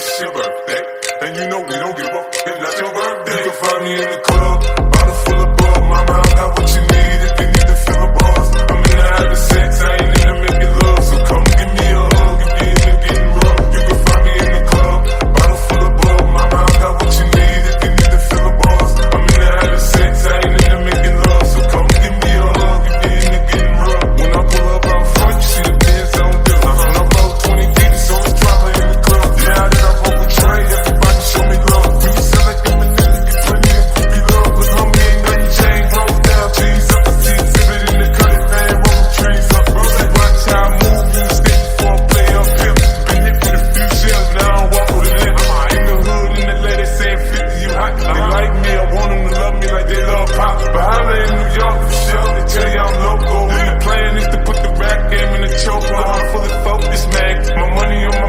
it's your birthday, and you know we don't give up. It's not your birthday. You can find me in the club, bottle full of bug. Mama, I got what you need if you need to fill a bars. I'm in the having sex, I ain't in the making love. So come give me a hug if you in the getting rough. You can find me in the club, bottle full of bug. Mama, I got what you need if you need to fill a bars. I'm in the having sex, I ain't in the making love. So come give me a hug if you in the getting rough. When I pull up out front, you see the Benz on deal. When I roll 20 deep, so it's drama in the club. Yeah, I did I roll with Trey, everybody show me love. When you sell like them and niggas get plenty of groupie love. Cause homie ain't nothing changed, roll down, G's up, the T's exhibit in the cutting, man, roll trees up. Like watch how I move, you stay before I play up here. Been hit with a few shells, now I don't walk with a limp. In the hood, in the lady saying 50, you hot. They like me, I want them to love me like they love pop. But holla in New York for sure, they tell you I'm local. And the plan is to put the rap game in the choke. I'm fully focused, man. My money on